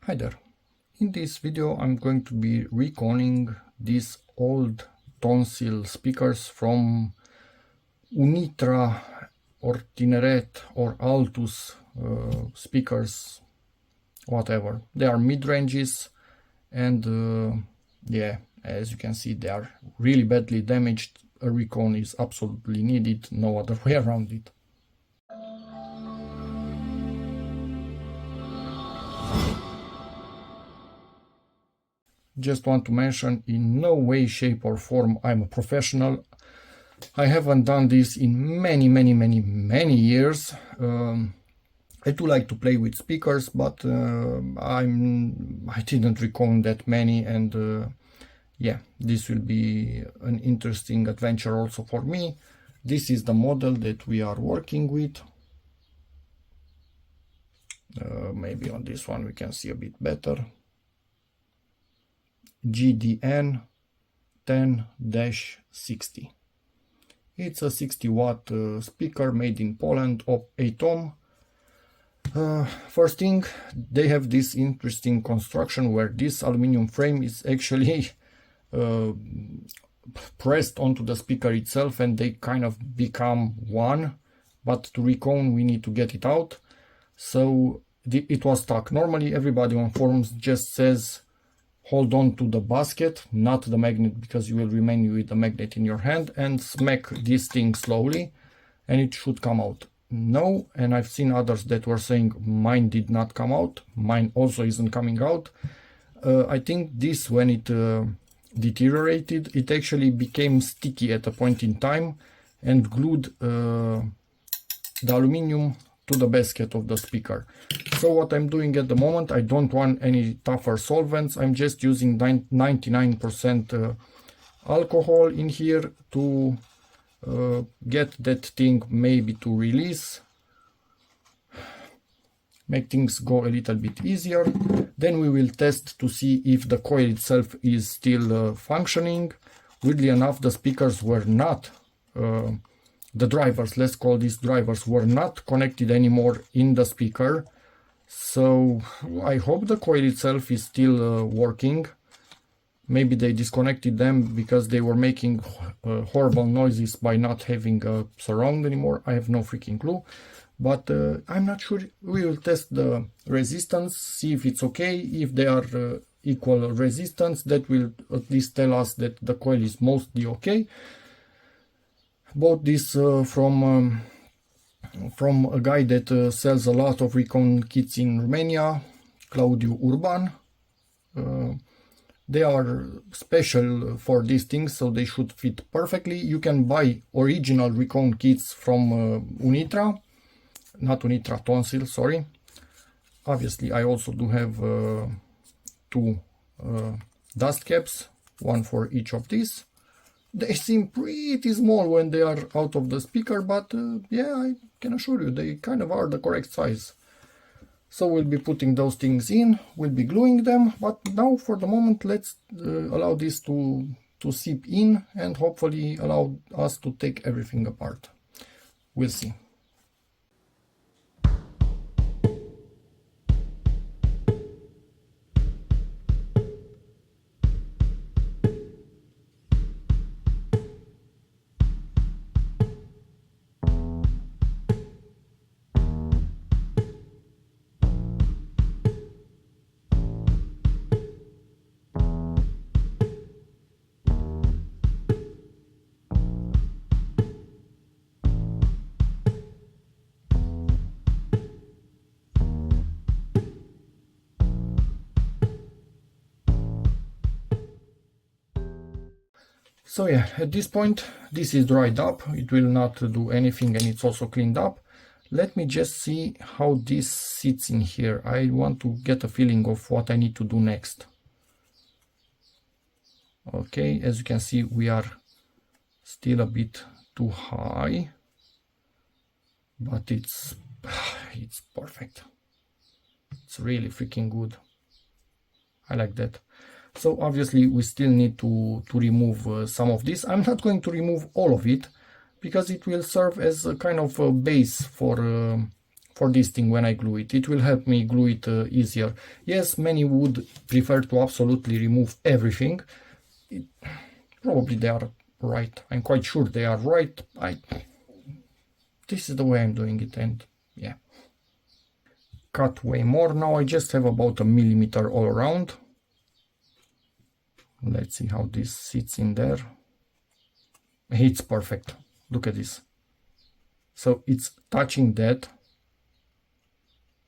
Hi there. In this video I'm going to be reconing these old tonsil speakers from Unitra or Tineret or Altus speakers, whatever. They are mid-ranges and yeah, as you can see, they are really badly damaged. A recone is absolutely needed, no other way around it. Just want to mention, in no way, shape or form I'm a professional. I haven't done this in many years. I do like to play with speakers, but I didn't recone that many, and yeah, this will be an interesting adventure also for me. This is the model that we are working with. Maybe on this one we can see a bit better. GDM 10-60. It's a 60 watt speaker made in Poland of 8 ohm. First thing, they have this interesting construction where this aluminum frame is actually pressed onto the speaker itself and they kind of become one, but to recone we need to get it out. So it was stuck. Normally everybody on forums just says hold on to the basket, not the magnet, because you will remain with the magnet in your hand, and smack this thing slowly and it should come out. No, and I've seen others that were saying mine did not come out. Mine also isn't coming out. I think this, when it deteriorated, it actually became sticky at a point in time and glued the aluminum to the basket of the speaker. So what I'm doing at the moment, I don't want any tougher solvents. I'm just using 99% alcohol in here to get that thing maybe to release, make things go a little bit easier. Then we will test to see if the coil itself is still functioning. Weirdly enough, the speakers were not the drivers, let's call these drivers, were not connected anymore in the speaker. So I hope the coil itself is still working. Maybe they disconnected them because they were making horrible noises by not having a surround anymore. I have no freaking clue, but I'm not sure. We will test the resistance, see if it's okay. If they are equal resistance, that will at least tell us that the coil is mostly okay. Bought this from a guy that sells a lot of recone kits in Romania, Claudiu Urban. They are special for these things, so they should fit perfectly. You can buy original recone kits from Unitra, not Unitra, Tonsil, sorry. Obviously, I also do have two dust caps, one for each of these. They seem pretty small when they are out of the speaker, but yeah, I can assure you they kind of are the correct size. So we'll be putting those things in, we'll be gluing them, but now for the moment let's allow this to seep in and hopefully allow us to take everything apart. We'll see. So yeah, at this point, this is dried up. It will not do anything and it's also cleaned up. Let me just see how this sits in here. I want to get a feeling of what I need to do next. Okay, as you can see, we are still a bit too high, but it's perfect. It's really freaking good. I like that. So obviously we still need to remove some of this. I'm not going to remove all of it because it will serve as a kind of a base for for this thing when I glue it. It will help me glue it easier. Yes, many would prefer to absolutely remove everything. Probably they are right. I'm quite sure they are right. This is the way I'm doing it, and yeah. Cut way more. Now I just have about 1 millimeter all around. Let's see how this sits in there. It's perfect. Look at this. So it's touching that,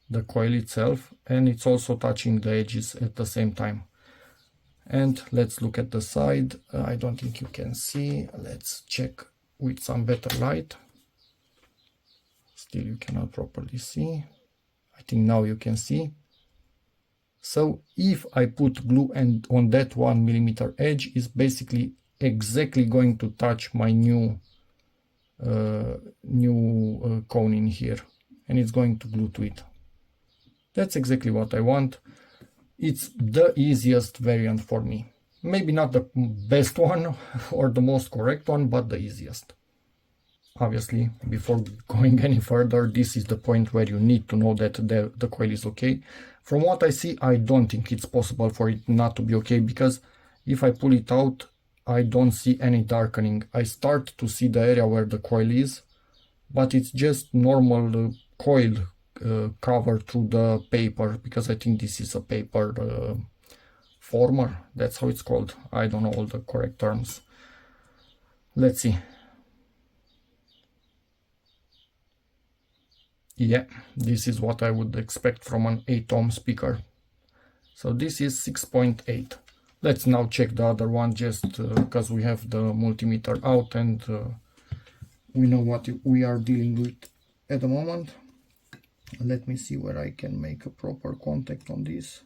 the coil itself, and it's also touching the edges at the same time. And let's look at the side. I don't think you can see. Let's check with some better light. Still you cannot properly see. I think now you can see. So if I put glue and on that 1 millimeter edge, is basically exactly going to touch my new cone in here, and it's going to glue to it. That's exactly what I want. It's the easiest variant for me. Maybe not the best one or the most correct one, but the easiest. Obviously, before going any further, this is the point where you need to know that the coil is okay. From what I see, I don't think it's possible for it not to be okay, because if I pull it out, I don't see any darkening. I start to see the area where the coil is, but it's just normal coil cover through the paper, because I think this is a paper former. That's how it's called. I don't know all the correct terms. Let's see. Yeah, this is what I would expect from an 8-ohm speaker. So this is 6.8. Let's now check the other one, just because we have the multimeter out and we know what we are dealing with at the moment. Let me see where I can make a proper contact on this.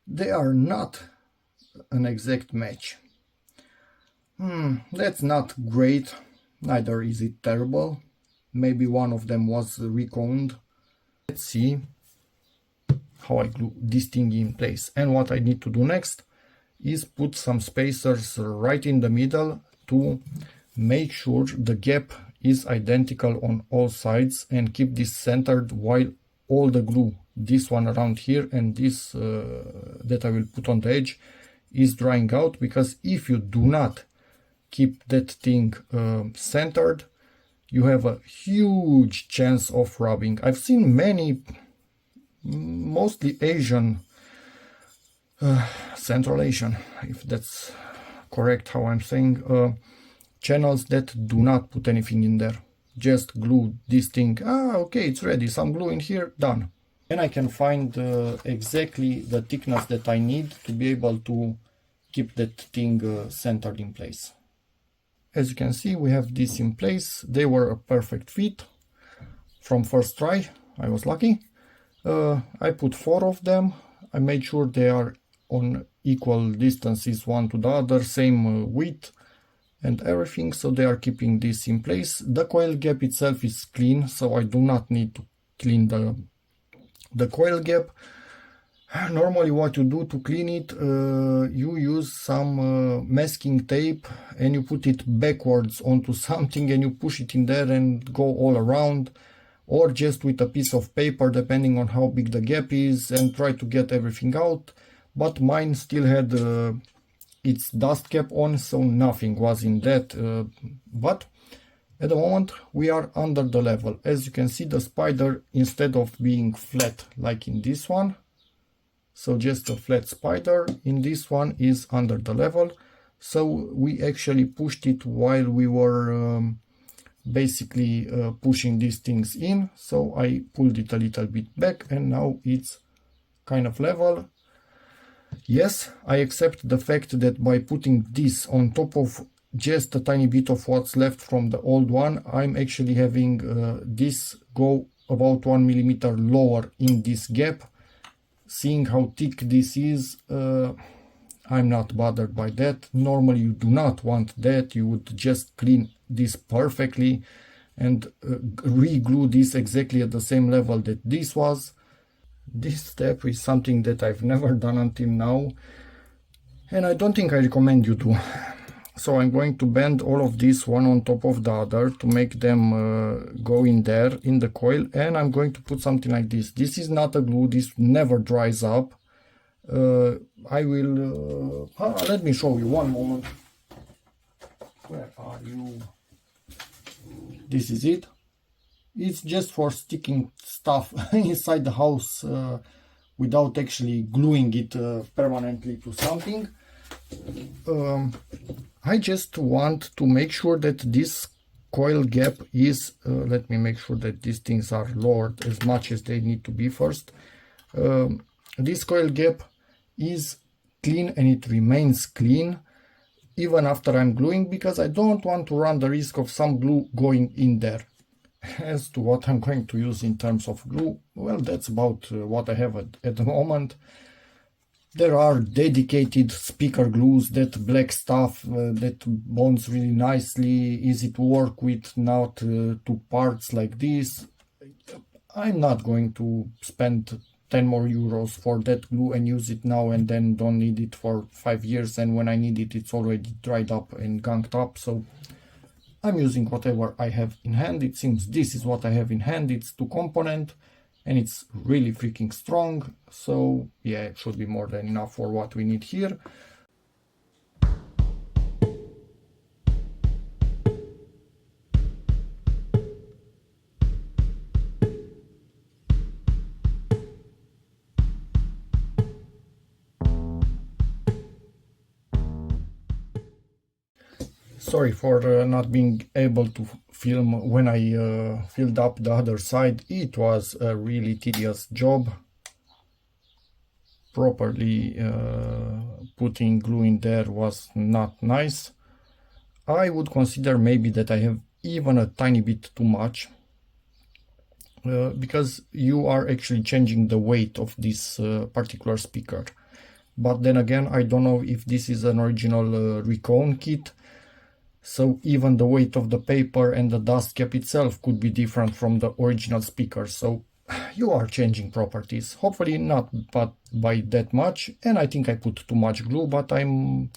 They are not an exact match. That's not great, neither is it terrible. Maybe one of them was reconed. Let's see how I glue this thing in place. And what I need to do next is put some spacers right in the middle to make sure the gap is identical on all sides, and keep this centered while all the glue, this one around here and this that I will put on the edge, is drying out. Because if you do not keep that thing centered, you have a huge chance of rubbing. I've seen many, mostly Asian, Central Asian, if that's correct how I'm saying, channels that do not put anything in there. Just glue this thing. Okay, it's ready. Some glue in here, done. And I can find exactly the thickness that I need to be able to keep that thing centered in place. As you can see, we have this in place. They were a perfect fit from first try. I was lucky. I put 4 of them. I made sure they are on equal distances one to the other, same width and everything, so they are keeping this in place. The coil gap itself is clean, so I do not need to clean the coil gap. Normally what you do to clean it, you use some masking tape and you put it backwards onto something and you push it in there and go all around, or just with a piece of paper depending on how big the gap is, and try to get everything out. But mine still had its dust cap on, so nothing was in that, but at the moment we are under the level. As you can see, the spider, instead of being flat like in this one, so just a flat spider, in this one is under the level. So we actually pushed it while we were basically pushing these things in. So I pulled it a little bit back and now it's kind of level. Yes, I accept the fact that by putting this on top of just a tiny bit of what's left from the old one, I'm actually having this go about 1 millimeter lower in this gap. Seeing how thick this is, I'm not bothered by that. Normally you do not want that. You would just clean this perfectly and re-glue this exactly at the same level that this was. This step is something that I've never done until now, and I don't think I recommend you to. So I'm going to bend all of this one on top of the other to make them go in there in the coil, and I'm going to put something like this. This is not a glue, this never dries up. I will let me show you one moment. Where are you? This is it. It's just for sticking stuff inside the house without actually gluing it permanently to something. I just want to make sure that this coil gap is, let me make sure that these things are lowered as much as they need to be first. This coil gap is clean and it remains clean even after I'm gluing, because I don't want to run the risk of some glue going in there. As to what I'm going to use in terms of glue, well, that's about what I have at the moment. There are dedicated speaker glues, that black stuff that bonds really nicely, easy to work with, not two parts like this. I'm not going to spend 10 more euros for that glue and use it now and then don't need it for 5 years, and when I need it, it's already dried up and gunked up. So I'm using whatever I have in hand. It seems this is what I have in hand. It's 2-component and it's really freaking strong. So yeah, it should be more than enough for what we need here. Sorry for not being able to film when I filled up the other side. It was a really tedious job. Properly putting glue in there was not nice. I would consider maybe that I have even a tiny bit too much, because you are actually changing the weight of this particular speaker. But then again, I don't know if this is an original Recone kit. So even the weight of the paper and the dust cap itself could be different from the original speaker. So you are changing properties, hopefully not but by that much. And I think I put too much glue, but I'm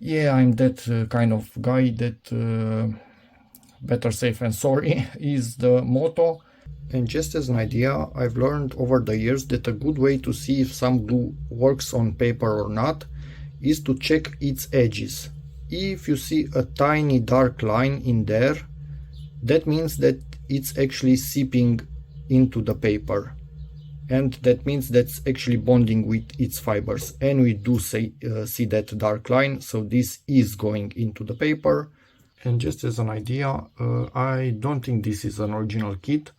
that kind of guy that better safe than sorry is the motto. And just as an idea, I've learned over the years that a good way to see if some glue works on paper or not is to check its edges. If you see a tiny dark line in there, that means that it's actually seeping into the paper, and that means that's actually bonding with its fibers, and we do see that dark line, so this is going into the paper. And just as an idea, I don't think this is an original kit.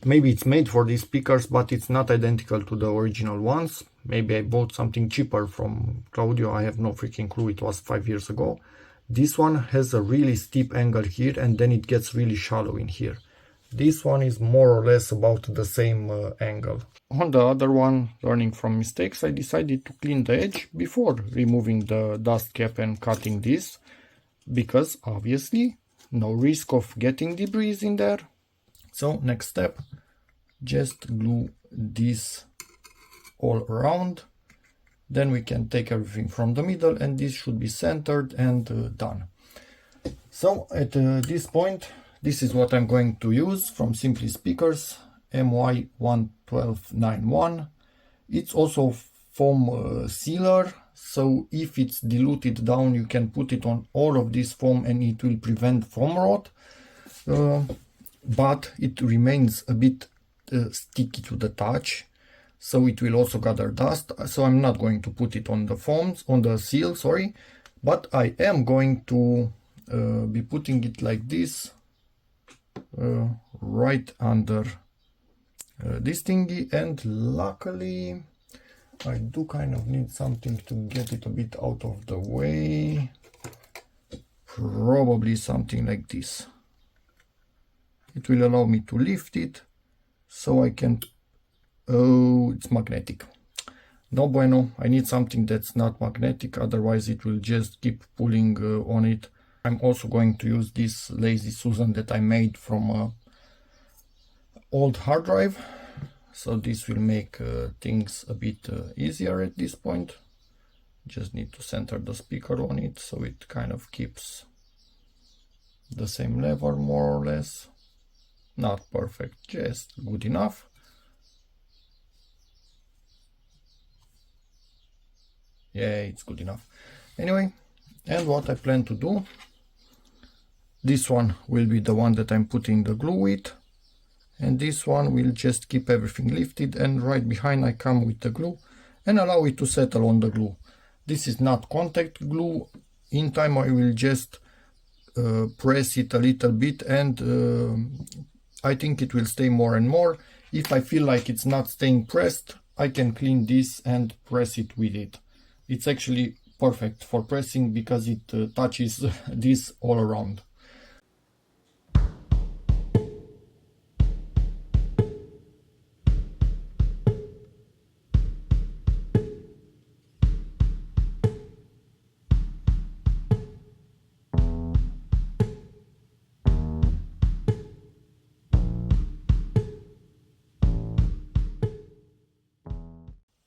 Maybe it's made for these speakers, but it's not identical to the original ones. Maybe I bought something cheaper from Claudio, I have no freaking clue, it was 5 years ago. This one has a really steep angle here, and then it gets really shallow in here. This one is more or less about the same angle. On the other one, learning from mistakes, I decided to clean the edge before removing the dust cap and cutting this, because obviously no risk of getting debris in there. So next step, just glue this all around. Then we can take everything from the middle, and this should be centered and done. So at this point, this is what I'm going to use from Simply Speakers, MY11291. It's also foam sealer, so if it's diluted down, you can put it on all of this foam and it will prevent foam rot. But it remains a bit sticky to the touch, so it will also gather dust. So I'm not going to put it on the foams, on the seal, sorry, but I am going to be putting it like this, right under this thingy. And luckily I do kind of need something to get it a bit out of the way, probably something like this. It will allow me to lift it so I can, oh, it's magnetic. No bueno, I need something that's not magnetic, otherwise it will just keep pulling on it. I'm also going to use this Lazy Susan that I made from an old hard drive. So this will make things a bit easier at this point. Just need to center the speaker on it so it kind of keeps the same level more or less. Not perfect, just good enough. Yeah, it's good enough. Anyway, and what I plan to do, this one will be the one that I'm putting the glue with, and this one will just keep everything lifted, and right behind I come with the glue and allow it to settle on the glue. This is not contact glue. In time I will just press it a little bit, and I think it will stay more and more. If I feel like it's not staying pressed, I can clean this and press it with it. It's actually perfect for pressing because it touches this all around.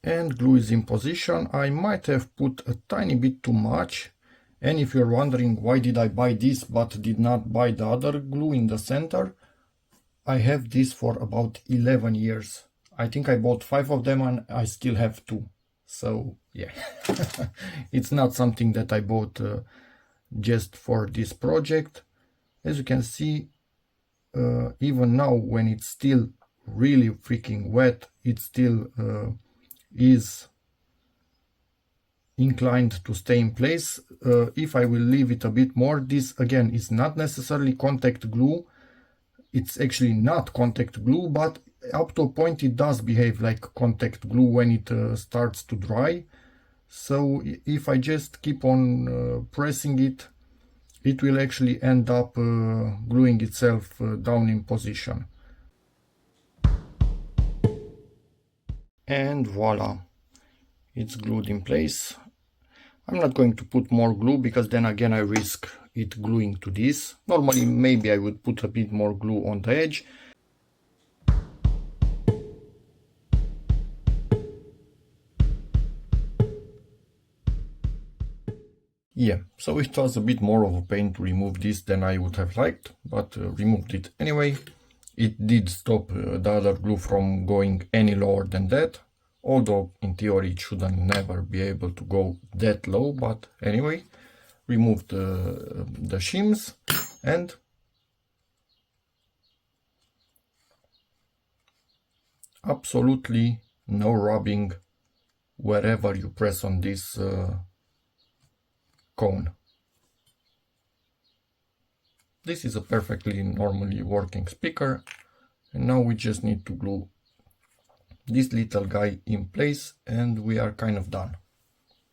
And glue is in position. I might have put a tiny bit too much, and if you're wondering why did I buy this but did not buy the other glue in the center, I have this for about 11 years. I think I bought 5 of them and I still have 2. So yeah, it's not something that I bought just for this project. As you can see, even now when it's still really freaking wet, it still is inclined to stay in place. If I will leave it a bit more, this again is not necessarily contact glue. It's actually not contact glue, but up to a point it does behave like contact glue when it starts to dry. So if I just keep on pressing it, it will actually end up gluing itself down in position. And voila, it's glued in place. I'm not going to put more glue because then again I risk it gluing to this. Normally maybe I would put a bit more glue on the edge. Yeah, so it was a bit more of a pain to remove this than I would have liked, but removed it anyway. It did stop the other glue from going any lower than that, although in theory it shouldn't never be able to go that low, but anyway, removed the shims, and absolutely no rubbing wherever you press on this cone. This is a perfectly normally working speaker, and now we just need to glue this little guy in place and we are kind of done.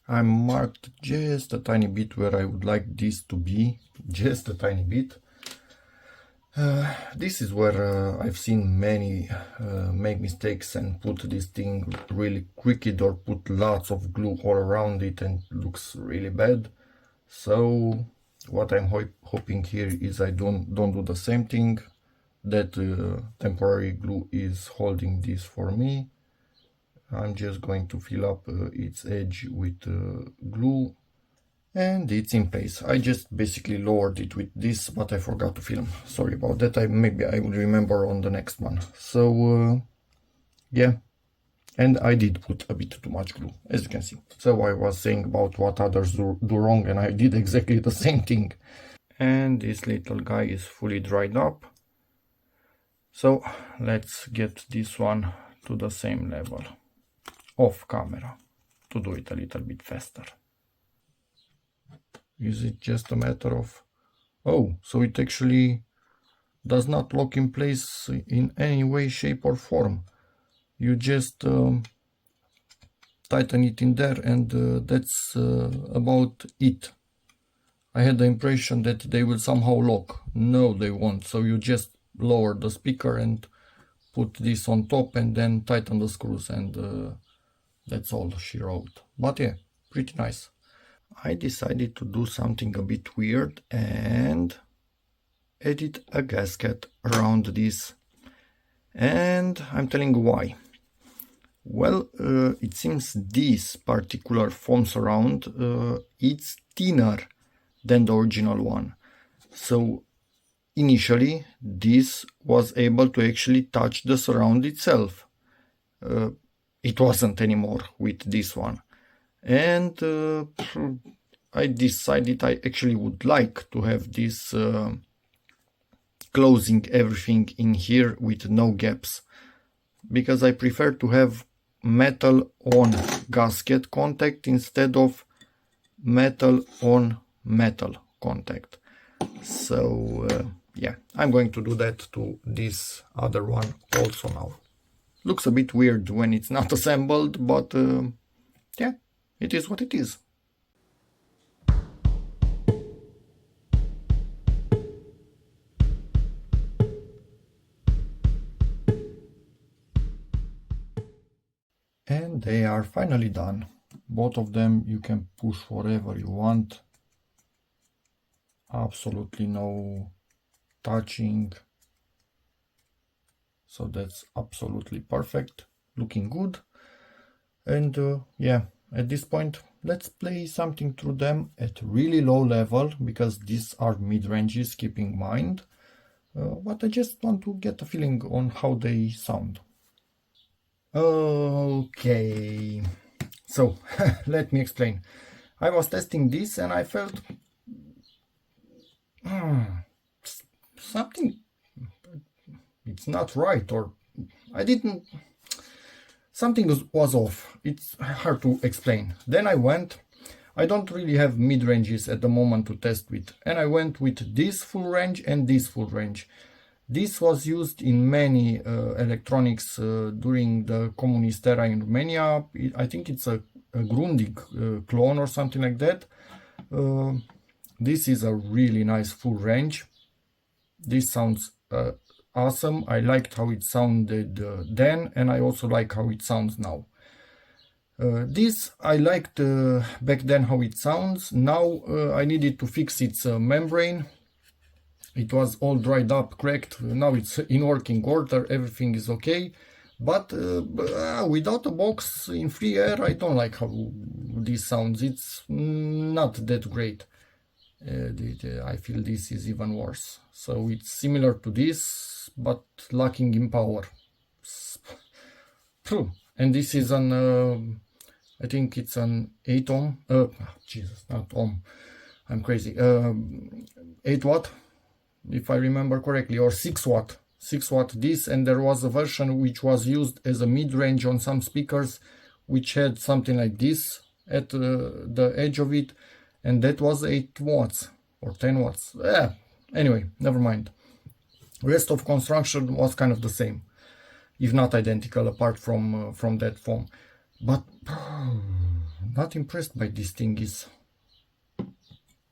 I marked just a tiny bit where I would like this to be, just a tiny bit. This is where I've seen many make mistakes and put this thing really crooked or put lots of glue all around it and it looks really bad. So what I'm hoping here is I don't do the same thing. That temporary glue is holding this for me. I'm just going to fill up its edge with glue, and it's in place. I just basically lowered it with this, but I forgot to film. Sorry about that. Maybe I will remember on the next one. So yeah, and I did put a bit too much glue, as you can see. So I was saying about what others do wrong, and I did exactly the same thing. And this little guy is fully dried up. So let's get this one to the same level off camera to do it a little bit faster. Is it just a matter of... Oh, so it actually does not lock in place in any way, shape or form. You just tighten it in there, and that's about it. I had the impression that they will somehow lock. No, they won't. So you just lower the speaker and put this on top and then tighten the screws, and that's all she wrote. But yeah, pretty nice. I decided to do something a bit weird and edit a gasket around this. And I'm telling you why. Well, it seems this particular foam surround it's thinner than the original one. So initially this was able to actually touch the surround itself. It wasn't anymore with this one. And I decided I actually would like to have this closing everything in here with no gaps, because I prefer to have metal on gasket contact instead of metal on metal contact. So yeah, I'm going to do that to this other one also now. Looks a bit weird when it's not assembled, but yeah, it is what it is. And they are finally done. Both of them you can push wherever you want. Absolutely no touching. So that's absolutely perfect. Looking good. And yeah, at this point, let's play something through them at really low level, because these are mid-ranges, keep in mind. But I just want to get a feeling on how they sound. Okay, so let me explain. I was testing this and I felt something, it's not right, or I didn't, something was off. It's hard to explain. Then I don't really have mid-ranges at the moment to test with, and I went with this full range and this full range. This was used in many electronics during the communist era in Romania. I think it's a Grundig clone or something like that. This is a really nice full range. This sounds awesome. I liked how it sounded then, and I also like how it sounds now. This I liked back then how it sounds. Now I needed to fix its membrane. It was all dried up, cracked. Now it's in working order, everything is okay. But without a box in free air, I don't like how this sounds. It's not that great. I feel this is even worse. So it's similar to this, but lacking in power. And this is an, I think it's an 8 ohm. Jesus, not ohm. I'm crazy. 8 watt. If I remember correctly, or 6 watt. 6 watt this, and there was a version which was used as a mid-range on some speakers, which had something like this at the edge of it, and that was 8 watts or 10 watts. Anyway, never mind. Rest of construction was kind of the same, if not identical, apart from that foam. But not impressed by this thing. Is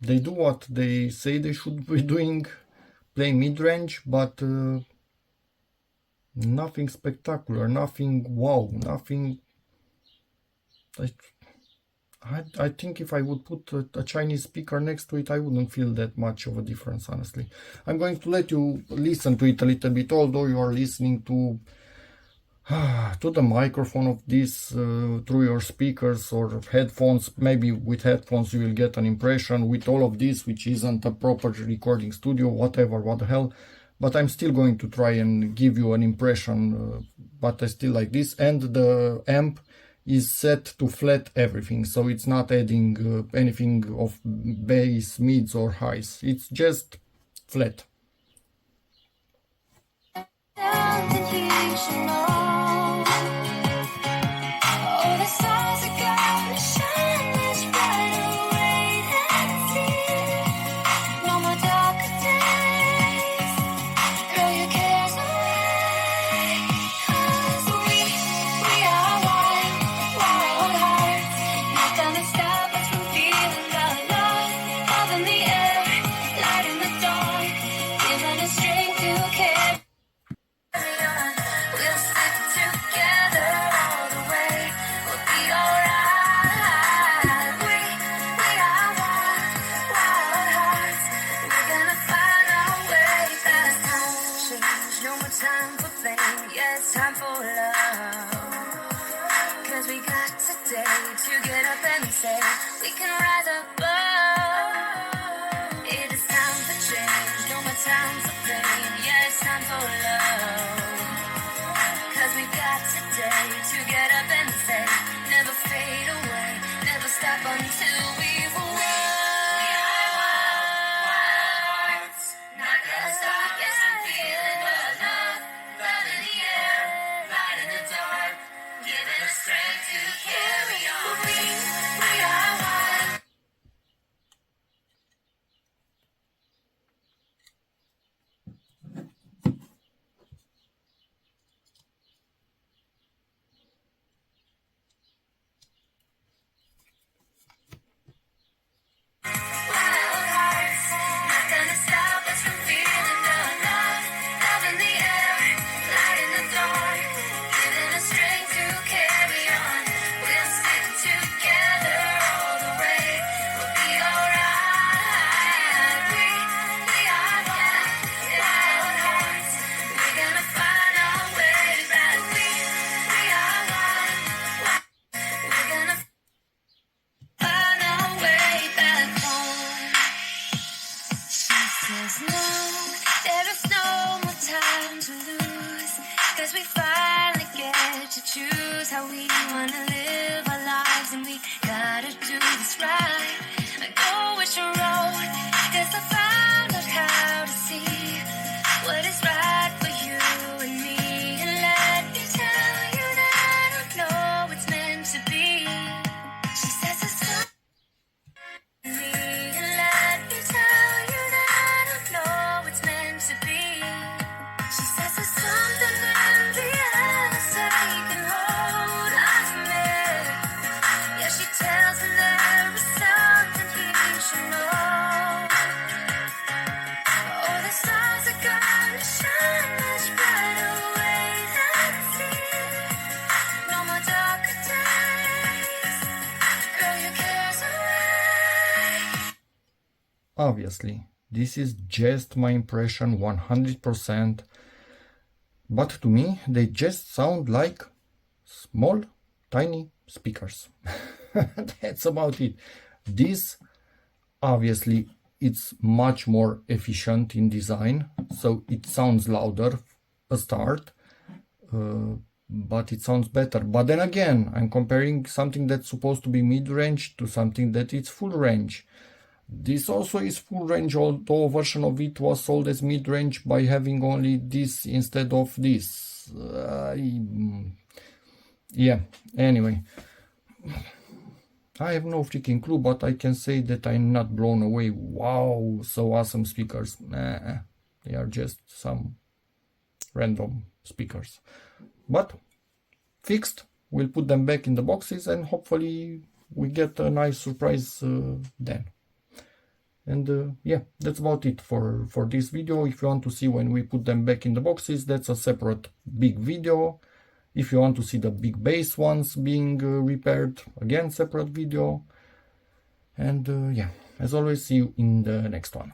they do what they say they should be doing, play mid-range, but nothing spectacular, nothing wow, nothing. I think if I would put a Chinese speaker next to it, I wouldn't feel that much of a difference, honestly. I'm going to let you listen to it a little bit, although you are listening to the microphone of this through your speakers or headphones. Maybe with headphones you will get an impression. With all of this, which isn't a proper recording studio, whatever, what the hell. But I'm still going to try and give you an impression, but I still like this. And the amp is set to flat everything, so it's not adding anything of bass, mids or highs. It's just flat. Time for blame, yeah, it's time for love. today to get up and say we can rise above. It is time for change, no more time for blame. Yeah, it's time for love. 'Cause we got today to get up and say never fade away, never stop until we've won. We are hearts, not gonna stop. Yes, I'm feeling the love, love in the air, light in the dark, giving us strength to carry on. We are one. Wild hearts, not gonna stop us from feeling the love, love in the air, light in the dark, giving us strength to carry on. We'll stick together all the way. We'll be alright. We are one. Wild hearts, we're gonna find our way back. We are one. We're gonna find our way back home. She says no, there is no more time to lose, 'cause we finally get to choose how we wanna live our lives, and we gotta do this right. I go which road, 'cause I found out how to see what is right for you and me. And let me tell you that I know it's meant to be. She says it's so me, and let me tell you that I know it's meant to be. She says there's something in the air that you can hold on to me. Yeah, she tells him there is something he should know. Oh, the stars are gonna shine much brighter ways than I see. No more darker days, throw your cares away. Obviously, this is just my impression 100%, but to me they just sound like small tiny speakers. That's about it. This obviously it's much more efficient in design, so it sounds louder a start, but it sounds better. But then again, I'm comparing something that's supposed to be mid-range to something that is full range. This also is full range, although a version of it was sold as mid-range by having only this instead of this. Yeah, anyway. I have no freaking clue, but I can say that I'm not blown away. Wow, so awesome speakers. Nah, they are just some random speakers. But fixed, we'll put them back in the boxes and hopefully we get a nice surprise then. And yeah, that's about it for this video. If you want to see when we put them back in the boxes, that's a separate big video. If you want to see the big bass ones being repaired, again separate video. And yeah, as always, see you in the next one.